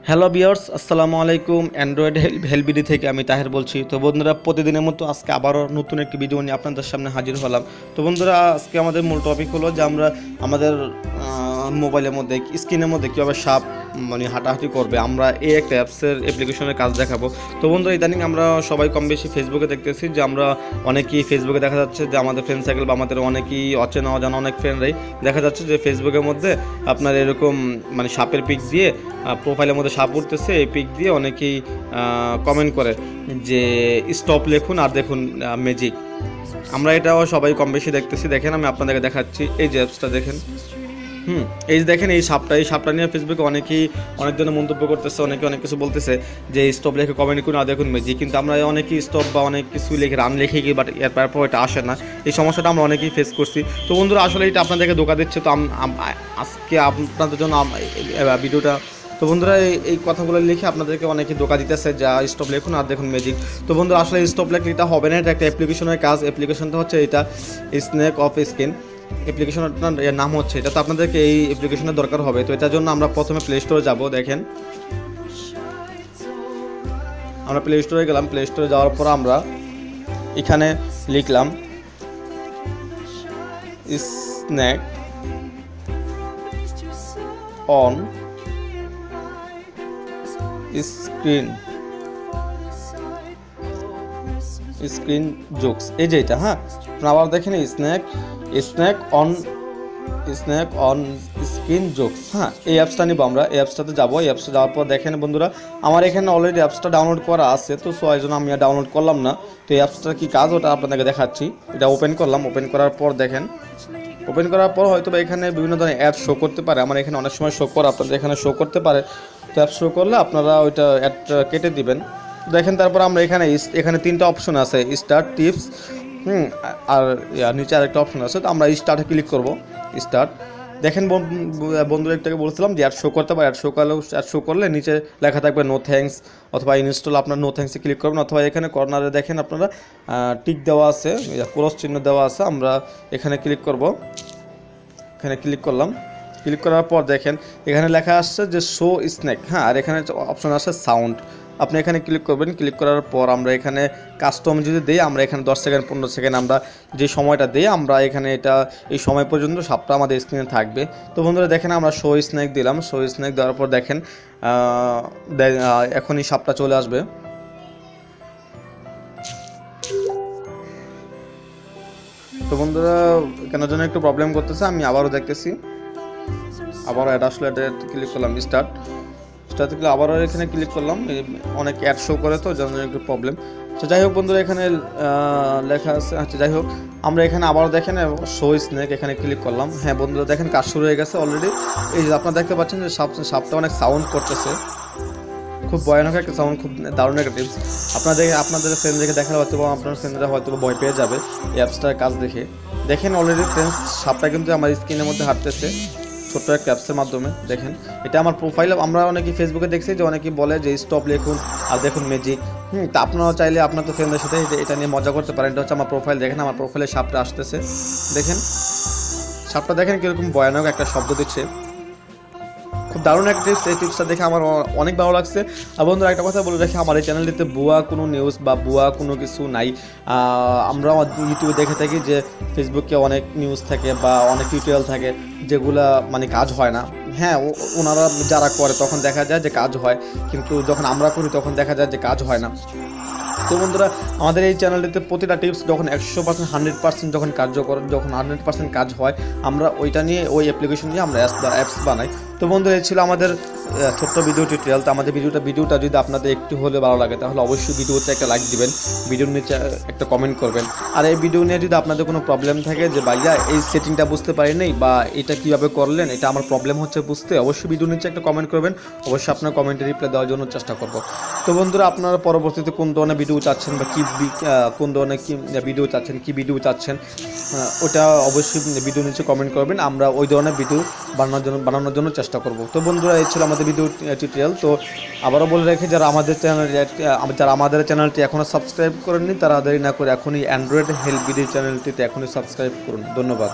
Hello viewers, আসসালামু আলাইকুম। Android হেলবিডি থেকে আমি তাহের বলছি। তো বন্ধুরা, প্রতিদিনের মতো আজকে আবারও নতুন একটি ভিডিও নিয়ে আপনাদের সামনে হাজির হলাম। তো বন্ধুরা, আজকে আমাদের মূল টপিক হলো যে আমরা আমাদের মোবাইলের মধ্যে স্ক্রিনের মধ্যে কীভাবে সাপ হাঁটাহাঁটি করবে, আমরা এই একটা অ্যাপ্লিকেশনের কাজ দেখাবো। তো বন্ধুরা, ইদানিং আমরা সবাই কম বেশি ফেসবুকে দেখতেছি যে আমরা অনেকেই ফেসবুকে দেখা যাচ্ছে যে আমাদের ফ্রেন্ড সার্কেল বা আমাদের অনেকেই অচেনা অজানা অনেক ফ্রেন্ডরাই দেখা যাচ্ছে যে ফেসবুকের মধ্যে আপনার এরকম সাপের পিক দিয়ে প্রোফাইলের মধ্যে সাপ উঠতেছে, এই পিক দিয়ে অনেকেই কমেন্ট করে যে স্টপ লিখুন আর দেখুন ম্যাজিক। আমরা এটাও সবাই কম বেশি দেখতেছি। দেখেন, আমি আপনাদেরকে দেখাচ্ছি এই যে অ্যাপসটা দেখেন। এই যে দেখেন, এই সাপটা নিয়ে ফেসবুকে অনেকেই অনেক ধরনের মন্তব্য করতেছে, অনেকে অনেক কিছু বলতেছে যে স্টপ লিখে কমেন্ট করুন আর দেখুন ম্যাজিক। কিন্তু আমরা অনেকেই স্টপ বা অনেক কিছু লিখে রান লিখে গিয়ে বাট এরপর এটা আসে না। এই সমস্যাটা আমরা অনেকেই ফেস করছি। তো বন্ধুরা, আসলে এটা আপনাদেরকে ধোঁকা দিচ্ছে। তো আজকে আপনাদের জন্য ভিডিওটা। তো বন্ধুরা, এই কথাগুলো লিখে আপনাদেরকে অনেকে ধোঁকা দিতেছে যা স্টপ লিখুন আর দেখুন ম্যাজিক। তো বন্ধুরা, আসলে স্টপ লিখলে এটা হবে না। এটা একটা অ্যাপ্লিকেশনের কাজ। অ্যাপ্লিকেশনটা হচ্ছে এটা স্নেক অফ স্ক্রিন অ্যাপ্লিকেশনটার নাম হচ্ছে এটা। তো আপনাদেরকে এই অ্যাপ্লিকেশনের দরকার হবে। তো এটার জন্য আমরা প্রথমে প্লে স্টোরে যাব। দেখেন, আমরা প্লে স্টোরে গেলাম। প্লে স্টোরে যাওয়ার পর আমরা এখানে লিখলাম স্নেক অন স্ক্রিন জোকস, এই যে এটা। হ্যাঁ, আবার দেখেন স্নেক অন স্ক্রিন জোকস। হ্যাঁ, এই অ্যাপসটা নিব আমরা। এই অ্যাপসটাতে যাবো। এই অ্যাপসটা যাওয়ার পর দেখেন বন্ধুরা, আমার এখানে অলরেডি অ্যাপসটা ডাউনলোড করা আছে। তো এই জন্য আমি আর ডাউনলোড করলাম না। তো এই অ্যাপসটার কী কাজ ওটা আপনাদেরকে দেখাচ্ছি। এটা ওপেন করলাম। ওপেন করার পর দেখেন, ওপেন করার পর হয়তো বা এখানে বিভিন্ন ধরনের অ্যাড শো করতে পারে। আমার এখানে অনেক সময় শো করে, আপনাদের এখানে শো করতে পারে। তো অ্যাপ শো করলে আপনারা ওইটা অ্যাডটা কেটে দিবেন। দেখেন, তারপর আমরা এখানে তিনটা অপশন আছে, স্টার্ট, টিপস, আর নিচে আরেকটা অপশন আছে। তো আমরা স্টার্টে ক্লিক করব। স্টার্ট। দেখেন বন্ধুরা, একটাকে বলছিলাম যে অ্যাড শো করতে পারে। অ্যাড শো করলে নিচে লেখা থাকবে নো থ্যাঙ্কস অথবা ইনস্টল। আপনার নো থ্যাঙ্কসে ক্লিক করবেন, অথবা এখানে কর্নারে দেখেন আপনারা টিক দেওয়া আছে, ক্রস চিহ্ন দেওয়া আছে। আমরা এখানে ক্লিক করব। এখানে ক্লিক করলাম। ক্লিক করার পর দেখেন এখানে লেখা আসছে যে শো স্নেক। হ্যাঁ, আর এখানে অপশন আছে সাউন্ড। আপনি এখানে ক্লিক করবেন। ক্লিক করার পর আমরা এখানে কাস্টম যদি দিই, আমরা এখানে 10 সেকেন্ড 15 সেকেন্ড আমরা যে সময়টা দিই, আমরা এখানে এটা এই সময় পর্যন্ত সাপটা আমাদের স্ক্রিনে থাকবে। তো বন্ধুরা দেখেন, আমরা শো স্নেক দিলাম। শো স্নেক দেওয়ার পর দেখেন এখনই সাপটা চলে আসবে। তো বন্ধুরা, কেন যেন একটু প্রবলেম করতেছে, আমি আবারও দেখতেছি। আবারও এটা ক্লিক করলাম। স্টার্ট থেকে আবারও এখানে ক্লিক করলাম। অনেক অ্যাড শো করে, তো যেন একটু প্রবলেম। তো যাই হোক বন্ধুরা, এখানে লেখা আছে। আচ্ছা, যাই হোক, আমরা এখানে আবারও দেখেন শো স্নেক এখানে ক্লিক করলাম। হ্যাঁ বন্ধুরা, দেখেন কাজ শুরু হয়ে গেছে অলরেডি। এই যে আপনারা দেখতে পাচ্ছেন যে সাপটা অনেক সাউন্ড করতেছে, খুব ভয়ানক একটা সাউন্ড, খুব দারুণ একটা টিপস। আপনাদের ফ্রেন্ডদেরকে দেখালে হয়তো আপনার ফ্রেন্ডরা হয়তো ভয় পেয়ে যাবে এই অ্যাপসটার কাজ দেখে। দেখেন অলরেডি ফ্রেন্ডস, সাপটা কিন্তু আমার স্ক্রিনের মধ্যে হাঁটতেছে ছোট্ট একটা অ্যাপসের মাধ্যমে। দেখেন, এটা আমার প্রোফাইল। আমরা অনেকেই ফেসবুকে দেখছি যে অনেকেই বলে যে স্টপ লিখুন আর দেখুন ম্যাজিক। তা আপনারাও চাইলে আপনার তো ফ্রেন্ডদের সাথে এটা নিয়ে মজা করতে পারেন। এটা হচ্ছে আমার প্রোফাইল। দেখেন, আমার প্রোফাইলে সাপটা আসতেছে। দেখেন সাপটা, দেখেন কীরকম ভয়ানক একটা শব্দ দিচ্ছে। খুব দারুণ একটা টিপস। এই টিপসটা দেখে আমার অনেক ভালো লাগছে। আর বন্ধুরা, একটা কথা বলে রাখি, আমার এই চ্যানেলটিতে ভুয়া কোনো নিউজ বা ভুয়া কোনো কিছু নাই। আমরা ইউটিউবে দেখে থাকি যে ফেসবুকে অনেক নিউজ থাকে বা অনেক টিউটোরিয়াল থাকে যেগুলা কাজ হয় না। হ্যাঁ, ওনারা যারা করে তখন দেখা যায় যে কাজ হয়, কিন্তু যখন আমরা করি তখন দেখা যায় যে কাজ হয় না। তো বন্ধুরা, আমাদের এই চ্যানেলটিতে প্রতিটা টিপস যখন 100% 100% যখন কার্যকর, যখন 100% কাজ হয়, আমরা ওইটা নিয়ে ওই অ্যাপ্লিকেশন নিয়ে আমরা অ্যাপস বানাই। তো বন্ধুরা, এই ছিল আমাদের ছোট্ট ভিডিও টিউটোরিয়াল। তো আমাদের ভিডিওটা যদি আপনাদের একটু হলে ভালো লাগে তাহলে অবশ্যই ভিডিওতে একটা লাইক দিবেন, ভিডিওর নিচে একটা কমেন্ট করবেন। আর এই ভিডিও নিয়ে যদি আপনাদের কোনো প্রবলেম থাকে যে ভাইয়া এই সেটিংটা বুঝতে পারি নাই বা এটা কীভাবে করলেন, এটা আমার প্রবলেম হচ্ছে বুঝতে, অবশ্যই ভিডিওর নিচে একটা কমেন্ট করবেন। অবশ্যই আপনার কমেন্টে রিপ্লাই দেওয়ার জন্য চেষ্টা করব। তো বন্ধুরা, আপনারা পরবর্তীতে কোন ধরনের ভিডিও চাচ্ছেন বা কোন ধরনের ভিডিও চাচ্ছেন, কি ভিডিও চাচ্ছেন, ওটা অবশ্যই ভিডিও নিচে কমেন্ট করবেন। আমরা ওই ধরনের ভিডিও বানানোর জন্য চেষ্টা করব। তো বন্ধুরা, এই ছিল আমাদের ভিডিও টিউটোরিয়াল। তো আবারও বলে রাখি, যারা আমাদের চ্যানেলটি এখনও সাবস্ক্রাইব করেননি তারা দেরি না করে এখনই অ্যান্ড্রয়েড হেলবিডি চ্যানেলটিতে এখনই সাবস্ক্রাইব করুন। ধন্যবাদ।